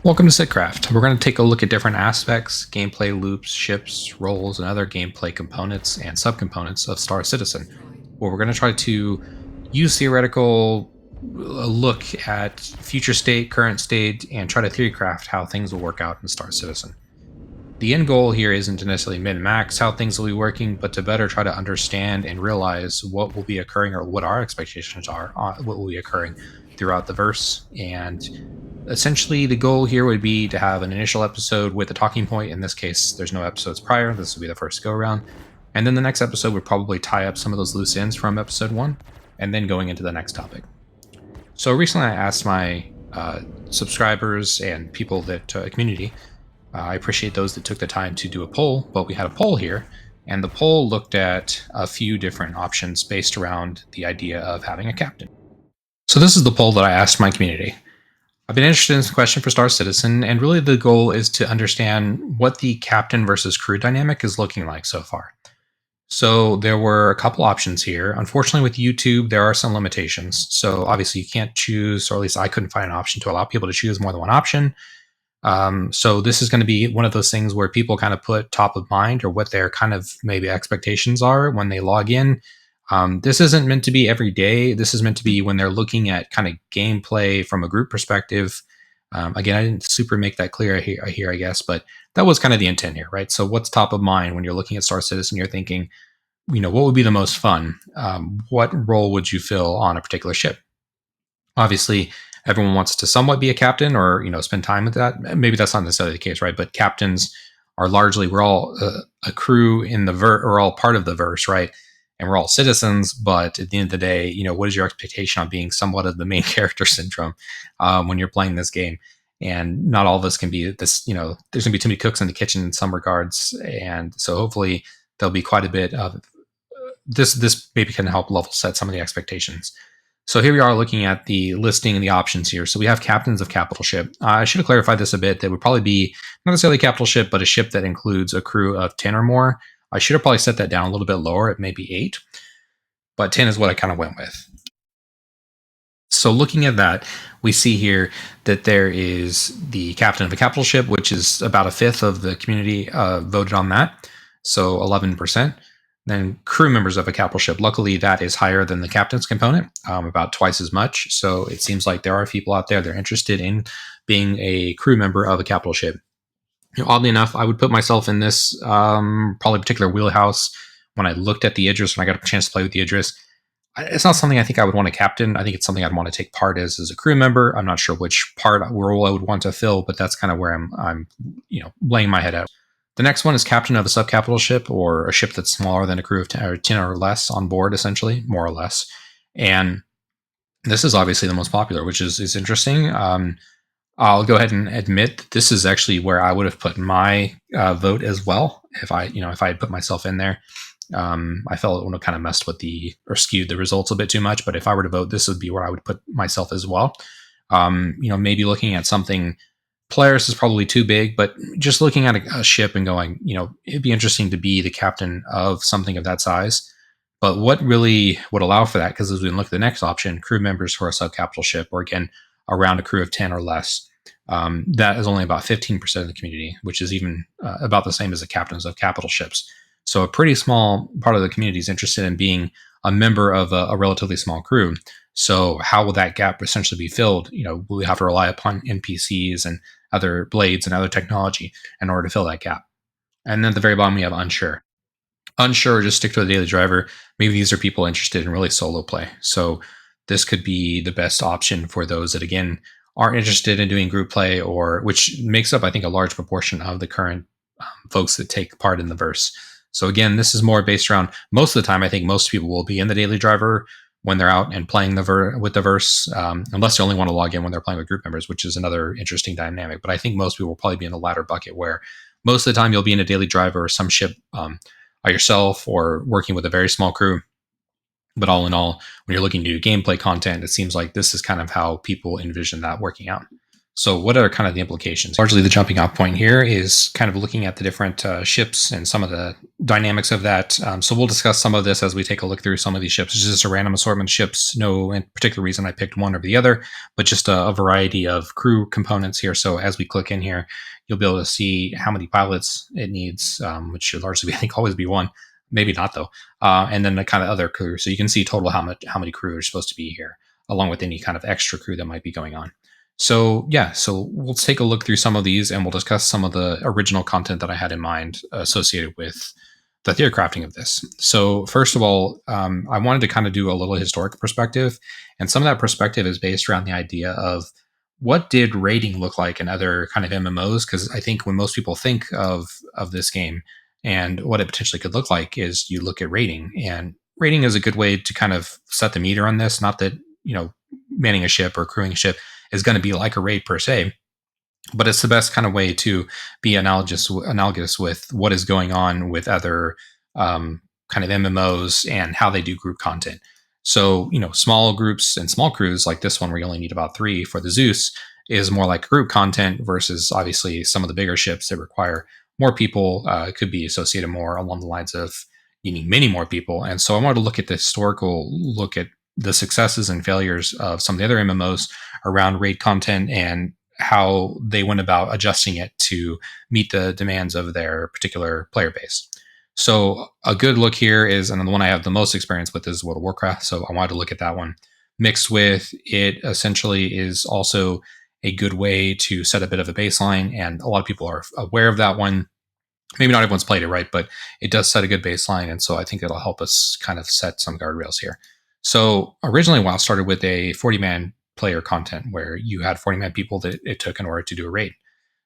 Welcome to CitCraft. We're going to take a look at different aspects, gameplay loops, ships, roles, and other gameplay components and subcomponents of Star Citizen, where we're going to try to use theoretical look at future state, current state, and try to theorycraft how things will work out in Star Citizen. The end goal here isn't to necessarily min-max how things will be working, but to better try to understand and realize what will be occurring or what our expectations are, what will be occurring throughout the verse. And essentially, the goal here would be to have an initial episode with a talking point. In this case, there's no episodes prior. This will be the first go around. And then the next episode would probably tie up some of those loose ends from episode one, and then going into the next topic. So recently, I asked my subscribers and people that community. I appreciate those that took the time to do a poll, but we had a poll here, and the poll looked at a few different options based around the idea of having a captain. So this is the poll that I asked my community. I've been interested in this question for Star Citizen, and really the goal is to understand what the captain versus crew dynamic is looking like so far. So there were a couple options here. Unfortunately, with YouTube, there are some limitations. So obviously, you can't choose, or at least I couldn't find an option to allow people to choose more than one option. So this is going to be one of those things where people kind of put top of mind or what their kind of maybe expectations are when they log in. This isn't meant to be every day. This is meant to be when they're looking at kind of gameplay from a group perspective. Again, I didn't super make that clear here, I guess, but that was kind of the intent here, right? So what's top of mind when you're looking at Star Citizen? You're thinking, what would be the most fun? What role would you fill on a particular ship? Obviously, everyone wants to somewhat be a captain or spend time with that. Maybe that's not necessarily the case, right? But captains are largely, we're all a crew in the verse, we're all part of the verse, right? And we're all citizens, but at the end of the day, what is your expectation on being somewhat of the main character syndrome when you're playing this game? And not all of us can be this, there's going to be too many cooks in the kitchen in some regards. And so hopefully there'll be quite a bit of this maybe can help level set some of the expectations. So here we are looking at the listing and the options here. So we have captains of capital ship. I should have clarified this a bit. That would probably be not necessarily a capital ship, but a ship that includes a crew of 10 or more. I should have probably set that down a little bit lower at maybe 8, but 10 is what I kind of went with. So looking at that, we see here that there is the captain of a capital ship, which is about a fifth of the community voted on that. So 11%. Then crew members of a capital ship. Luckily, that is higher than the captain's component, about twice as much. So it seems like there are people out there that are interested in being a crew member of a capital ship. Oddly enough, I would put myself in this probably particular wheelhouse when I looked at the Idris, when I got a chance to play with the Idris. It's not something I think I would want to captain. I think it's something I'd want to take part as a crew member. I'm not sure which role I would want to fill, but that's kind of where I'm laying my head out. The next one is captain of a subcapital ship, or a ship that's smaller than a crew of 10 or less on board, essentially, more or less. And this is obviously the most popular, which is interesting. I'll go ahead and admit that this is actually where I would have put my vote as well if I had put myself in there. I felt it would have kind of messed with or skewed the results a bit too much. But if I were to vote, this would be where I would put myself as well. Maybe looking at something. Polaris is probably too big, but just looking at a ship and going, it'd be interesting to be the captain of something of that size. But what really would allow for that? Because as we look at the next option, crew members for a subcapital ship, or again, around a crew of 10 or less, that is only about 15% of the community, which is even about the same as the captains of capital ships. So a pretty small part of the community is interested in being a member of a relatively small crew. So how will that gap essentially be filled? Will we have to rely upon NPCs and other blades and other technology in order to fill that gap? And then at the very bottom, we have unsure. Unsure, just stick to the daily driver. Maybe these are people interested in really solo play. So this could be the best option for those that, again, are interested in doing group play, or which makes up, I think, a large proportion of the current folks that take part in the verse. So again, this is more based around, most of the time, I think most people will be in the daily driver when they're out and playing with the verse, unless they only want to log in when they're playing with group members, which is another interesting dynamic. But I think most people will probably be in the latter bucket, where most of the time you'll be in a daily driver or some ship by yourself or working with a very small crew. But all in all, when you're looking to do gameplay content, it seems like this is kind of how people envision that working out. So, what are kind of the implications? Largely, the jumping off point here is kind of looking at the different ships and some of the dynamics of that. So, we'll discuss some of this as we take a look through some of these ships. It's just a random assortment of ships. No in particular reason I picked one or the other, but just a variety of crew components here. So, as we click in here, you'll be able to see how many pilots it needs, which should largely, I think, always be one. Maybe not though. And then the kind of other crew. So you can see total how many crew are supposed to be here, along with any kind of extra crew that might be going on. So yeah, so we'll take a look through some of these and we'll discuss some of the original content that I had in mind associated with the theory crafting of this. So first of all, I wanted to kind of do a little historic perspective, and some of that perspective is based around the idea of what did raiding look like in other kind of MMOs? Because I think when most people think of this game and what it potentially could look like is you look at raiding, and raiding is a good way to kind of set the meter on this. Not that manning a ship or crewing a ship is going to be like a raid per se, but it's the best kind of way to be analogous with what is going on with other kind of MMOs and how they do group content. So, small groups and small crews like this one, where you only need about 3 for the Zeus, is more like group content versus obviously some of the bigger ships that require more people. Could be associated more along the lines of you need many more people. And so I wanted to look at the historical look at the successes and failures of some of the other MMOs around raid content and how they went about adjusting it to meet the demands of their particular player base. So a good look here is, and the one I have the most experience with is World of Warcraft. So I wanted to look at that one. Mixed with it essentially is also a good way to set a bit of a baseline. And a lot of people are aware of that one. Maybe not everyone's played it, right? But it does set a good baseline. And so I think it'll help us kind of set some guardrails here. So originally, WoW started with a 40-man player content where you had 40-man people that it took in order to do a raid.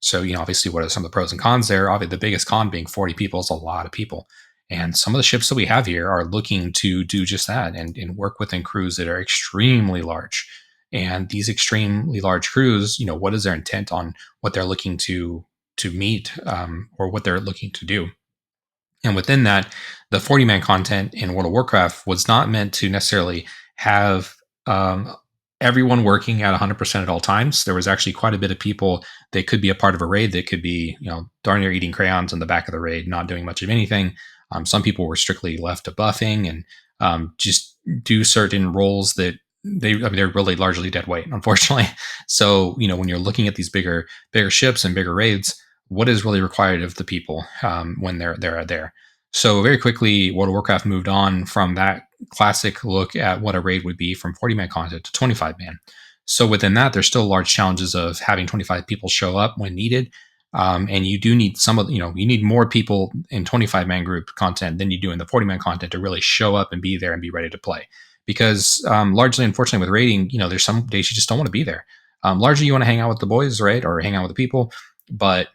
So, obviously, what are some of the pros and cons there? Obviously, the biggest con being 40 people is a lot of people. And some of the ships that we have here are looking to do just that and work within crews that are extremely large. And these extremely large crews, what is their intent on what they're looking to meet or what they're looking to do? And within that, the 40-man content in World of Warcraft was not meant to necessarily have everyone working at 100% at all times. There was actually quite a bit of people that could be a part of a raid that could be, darn near eating crayons in the back of the raid, not doing much of anything. Some people were strictly left to buffing and just do certain roles that they're really largely dead weight, unfortunately. So, when you're looking at these bigger ships and bigger raids, what is really required of the people when they're there. So very quickly, World of Warcraft moved on from that classic look at what a raid would be from 40-man content to 25-man. So within that, there's still large challenges of having 25 people show up when needed. And you do need you need more people in 25-man group content than you do in the 40-man content to really show up and be there and be ready to play. Because largely, unfortunately, with raiding, there's some days you just don't want to be there. Largely, you want to hang out with the boys, right? Or hang out with the people. But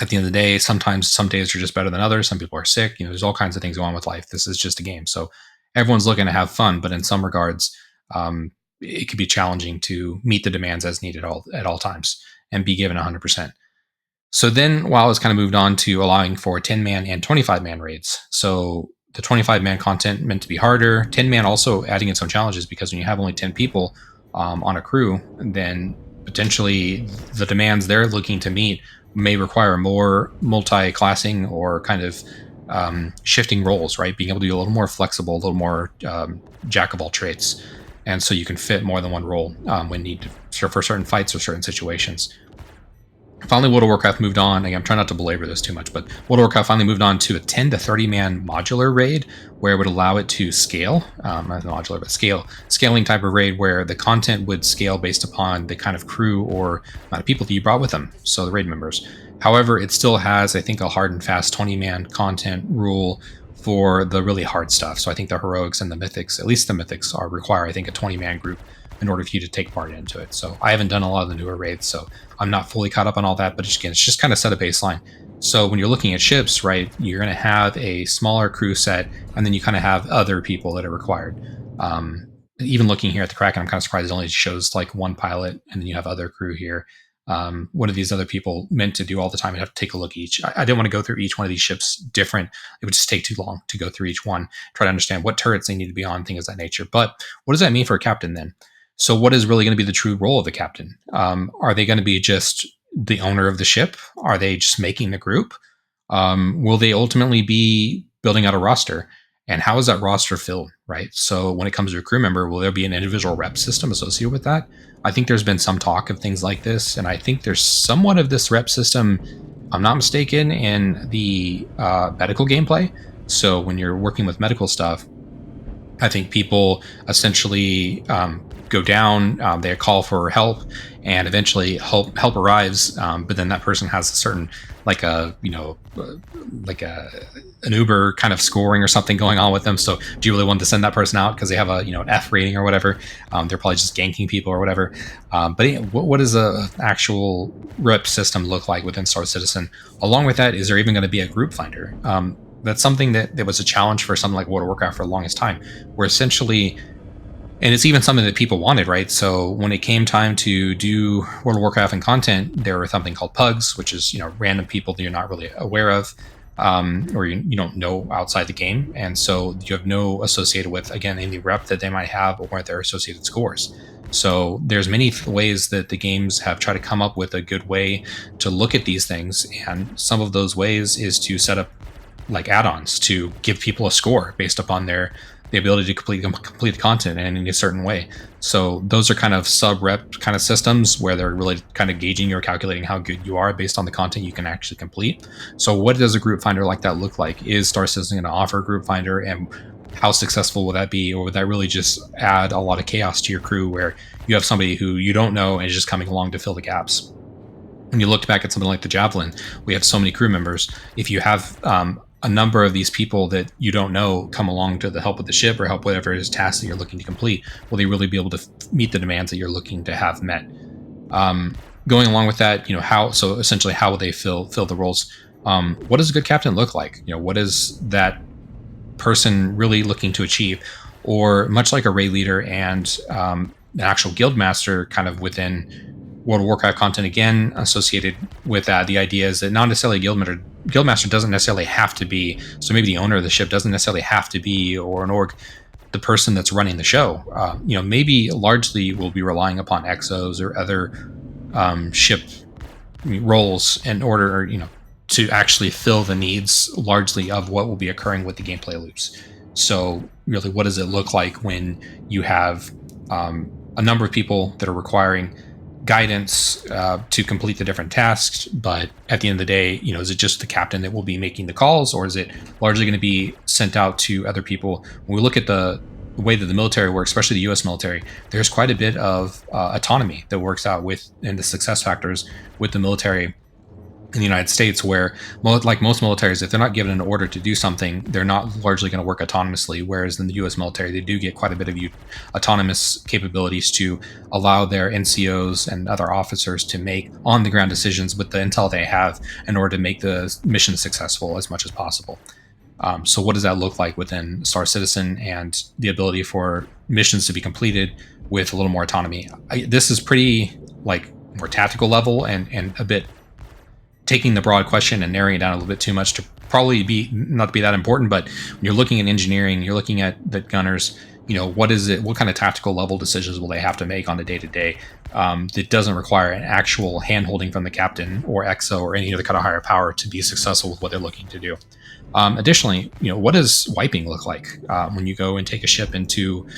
at the end of the day, sometimes some days are just better than others. Some people are sick. There's all kinds of things going on with life. This is just a game. So everyone's looking to have fun, but in some regards, it could be challenging to meet the demands as needed at all times and be given 100%. So then WoW has kind of moved on to allowing for 10-man and 25-man raids. So the 25-man content meant to be harder. 10-man also adding its own challenges because when you have only 10 people on a crew, then potentially the demands they're looking to meet may require more multi-classing or kind of shifting roles, right? Being able to be a little more flexible, a little more jack of all trades. And so you can fit more than one role when needed for certain fights or certain situations. Finally, World of Warcraft moved on. Again, I'm trying not to belabor this too much, but World of Warcraft finally moved on to a 10 to 30-man modular raid where it would allow it to scale, not modular, but scaling type of raid where the content would scale based upon the kind of crew or amount of people that you brought with them, so the raid members. However, it still has, I think, a hard and fast 20-man content rule for the really hard stuff. So I think the heroics and the mythics, at least the mythics, require, I think, a 20-man group in order for you to take part into it. So I haven't done a lot of the newer raids, so I'm not fully caught up on all that, but again, it's just kind of set a baseline. So when you're looking at ships, right, you're going to have a smaller crew set, and then you kind of have other people that are required. Even looking here at the Kraken, I'm kind of surprised it only shows like one pilot, and then you have other crew here. What are these other people meant to do all the time? I'd have to take a look at each. I didn't want to go through each one of these ships different. It would just take too long to go through each one, try to understand what turrets they need to be on, things of that nature. But what does that mean for a captain then? So, what is really going to be the true role of the captain? Are they going to be just the owner of the ship? Are they just making the group? Will they ultimately be building out a roster? And how is that roster filled, right? So, when it comes to a crew member, will there be an individual rep system associated with that? I think there's been some talk of things like this, and I think there's somewhat of this rep system, if I'm not mistaken, in the medical gameplay. So, when you're working with medical stuff, I think people essentially go down, they call for help, and eventually help arrives. But then that person has a certain, like a like an Uber kind of scoring or something going on with them. So do you really want to send that person out because they have a an F rating or whatever? They're probably just ganking people or whatever. But what does a actual rep system look like within Star Citizen? Along with that, is there even going to be a group finder? That's something that was a challenge for something like World of Warcraft for the longest time, where essentially, and it's even something that people wanted, right? So when it came time to do World of Warcraft and content, there were something called pugs, which is random people that you're not really aware of, or you don't know outside the game, and so you have no associated with, again, any rep that they might have or their associated scores. So there's many ways that the games have tried to come up with a good way to look at these things, and some of those ways is to set up like add-ons to give people a score based upon the ability to complete the content and in a certain way. So those are kind of sub-rep kind of systems where they're really kind of gauging or calculating how good you are based on the content you can actually complete. So what does a group finder like that look like? Is Star Citizen going to offer a group finder, and how successful will that be? Or would that really just add a lot of chaos to your crew where you have somebody who you don't know and is just coming along to fill the gaps? When you looked back at something like the Javelin, we have so many crew members. If you have a number of these people that you don't know come along to the help of the ship or help whatever it is task that you're looking to complete, will they really be able to meet the demands that you're looking to have met? Going along with that, so essentially how will they fill the roles? What does a good captain look like? What is that person really looking to achieve? Or much like a raid leader and an actual guild master kind of within World of Warcraft content, again associated with that, the idea is that not necessarily a guildmaster doesn't necessarily have to be, so maybe the owner of the ship doesn't necessarily have to be, or an org, the person that's running the show. Maybe largely we'll be relying upon exos or other ship roles in order, to actually fill the needs largely of what will be occurring with the gameplay loops. So really, what does it look like when you have a number of people that are requiring guidance to complete the different tasks, but at the end of the day, is it just the captain that will be making the calls, or is it largely going to be sent out to other people? When we look at the way that the military works, especially the U.S. military, there's quite a bit of autonomy that works out in the success factors with the military in the United States, where like most militaries, if they're not given an order to do something, they're not largely going to work autonomously. Whereas in the U.S. military, they do get quite a bit of autonomous capabilities to allow their NCOs and other officers to make on-the-ground decisions with the intel they have in order to make the mission successful as much as possible. So what does that look like within Star Citizen and the ability for missions to be completed with a little more autonomy? This is pretty like more tactical level and a bit taking the broad question and narrowing it down a little bit too much to probably be not to be that important. But when you're looking at engineering, you're looking at the gunners, what is it, what kind of tactical level decisions will they have to make on a day-to-day that doesn't require an actual hand-holding from the captain or exo or any other kind of higher power to be successful with what they're looking to do. Additionally, what does wiping look like when you go and take a ship into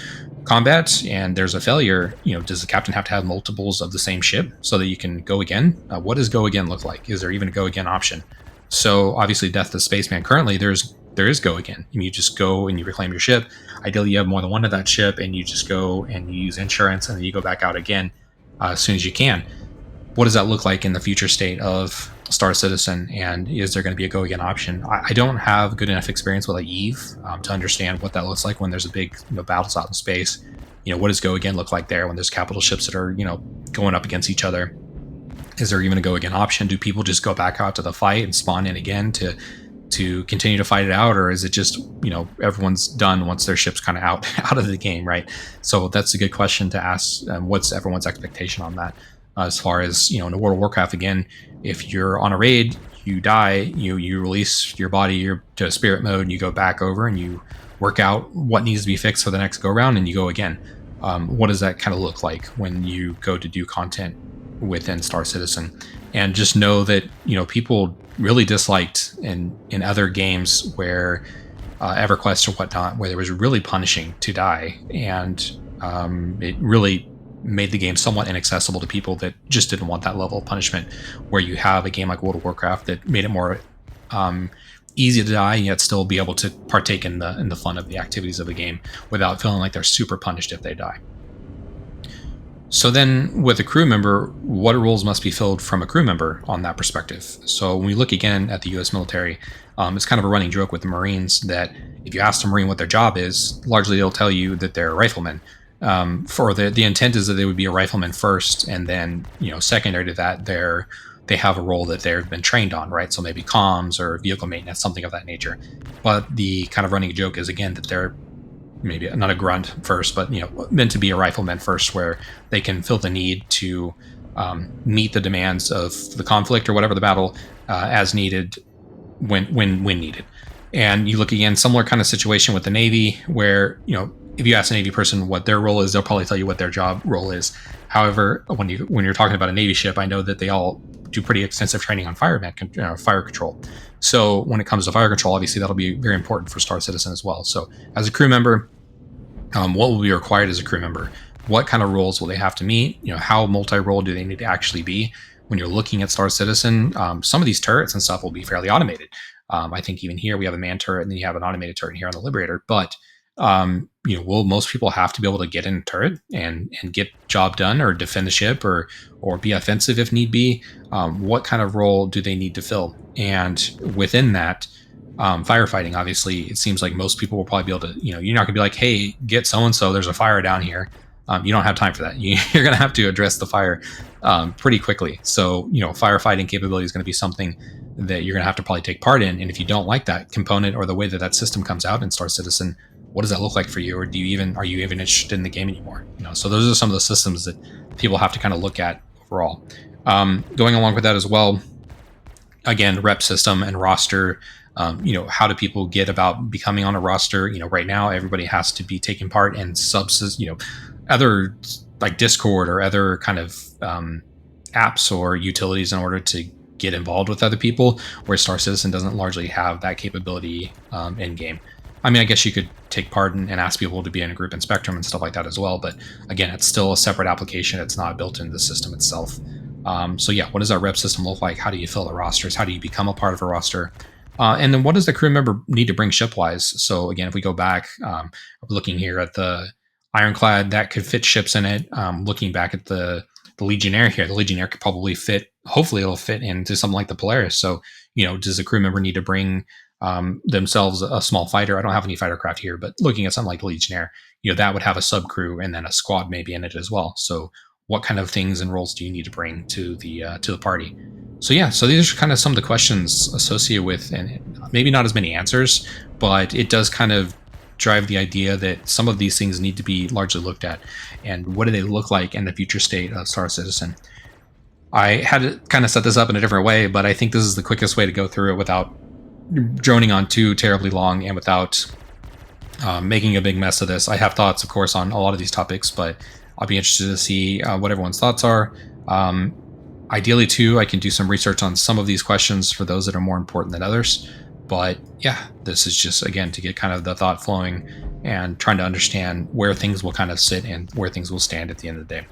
combat and there's a failure? Does the captain have to have multiples of the same ship so that you can go again? What does go again look like? Is there even a go again option? So obviously, Death of the Spaceman, currently there is go again. You just go and you reclaim your ship. Ideally, you have more than one of that ship, and you just go and you use insurance, and then you go back out again as soon as you can. What does that look like in the future state of Star Citizen, and is there going to be a go again option? I don't have good enough experience with Eve to understand what that looks like when there's a big battles out in space. What does go again look like there when there's capital ships that are going up against each other? Is there even a go again option? Do people just go back out to the fight and spawn in again to continue to fight it out, or is it just everyone's done once their ship's kind of out of the game, right? So that's a good question to ask. What's everyone's expectation on that? As far as in a World of Warcraft, again, if you're on a raid, you die, you release your body to spirit mode, and you go back over and you work out what needs to be fixed for the next go round, and you go again. what does that kind of look like when you go to do content within Star Citizen? And just know that people really disliked in other games where EverQuest or whatnot, where there was really punishing to die, and it really made the game somewhat inaccessible to people that just didn't want that level of punishment. Where you have a game like World of Warcraft that made it more um, easy to die, and yet still be able to partake in the fun of the activities of the game without feeling like they're super punished if they die. So then, with a crew member, what roles must be filled from a crew member on that perspective? So when we look again at the U.S. military, it's kind of a running joke with the Marines that if you ask a Marine what their job is, largely they'll tell you that they're a rifleman. For the intent is that they would be a rifleman first, and then secondary to that, they have a role that they've been trained on, right? So maybe comms or vehicle maintenance, something of that nature. But the kind of running joke is again that they're maybe not a grunt first, but meant to be a rifleman first, where they can fill the need to meet the demands of the conflict or whatever the battle as needed when needed. And you look again, similar kind of situation with the Navy, where if you ask a Navy person what their role is, they'll probably tell you what their job role is. However, when you're talking about a Navy ship, I know that they all do pretty extensive training on fire control. So when it comes to fire control, obviously that'll be very important for Star Citizen as well. So as a crew member, what will be required as a crew member? What kind of roles will they have to meet? How multi-role do they need to actually be? When you're looking at Star Citizen, some of these turrets and stuff will be fairly automated. I think even here we have a man turret, and then you have an automated turret here on the Liberator. But will most people have to be able to get in a turret and get job done, or defend the ship, or be offensive if need be? What kind of role do they need to fill? And within that, firefighting, obviously, it seems like most people will probably be able to, you're not going to be like, hey, get so and so, there's a fire down here. You don't have time for that. You're going to have to address the fire pretty quickly. So, firefighting capability is going to be something that you're going to have to probably take part in. And if you don't like that component or the way that that system comes out in Star Citizen, what does that look like for you? Or are you even interested in the game anymore? So those are some of the systems that people have to kind of look at overall. Going along with that as well, again, rep system and roster. How do people get about becoming on a roster? Right now everybody has to be taking part in other like Discord or other kind of apps or utilities in order to get involved with other people, where Star Citizen doesn't largely have that capability in game. I mean, I guess you could take part and ask people to be in a group in Spectrum and stuff like that as well, but again, it's still a separate application. It's not built into the system itself. So yeah, what does our rep system look like? How do you fill the rosters? How do you become a part of a roster? And then what does the crew member need to bring shipwise? So again, if we go back, looking here at the Ironclad, that could fit ships in it. Looking back at the Legionnaire here, the Legionnaire could probably fit, hopefully it'll fit into something like the Polaris. So, does the crew member need to bring themselves a small fighter? I don't have any fighter craft here, but looking at something like the Legionnaire, that would have a sub crew and then a squad maybe in it as well. So what kind of things and roles do you need to bring to the party? So yeah, so these are kind of some of the questions associated with, and maybe not as many answers, but it does kind of drive the idea that some of these things need to be largely looked at, and what do they look like in the future state of Star Citizen. I had to kind of set this up in a different way, but I think this is the quickest way to go through it without droning on too terribly long and without making a big mess of this. I have thoughts, of course, on a lot of these topics, but I'll be interested to see what everyone's thoughts are. Ideally, too, I can do some research on some of these questions for those that are more important than others. But yeah, this is just, again, to get kind of the thought flowing and trying to understand where things will kind of sit and where things will stand at the end of the day.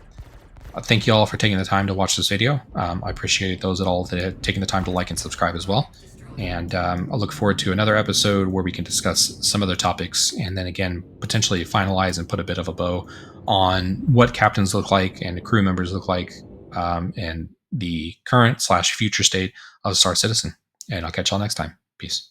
Thank you all for taking the time to watch this video. I appreciate those at all that have taken the time to like and subscribe as well. And I look forward to another episode where we can discuss some other topics, and then again, potentially finalize and put a bit of a bow on what captains look like and crew members look like, and the current/future state of Star Citizen. And I'll catch y'all next time. Peace.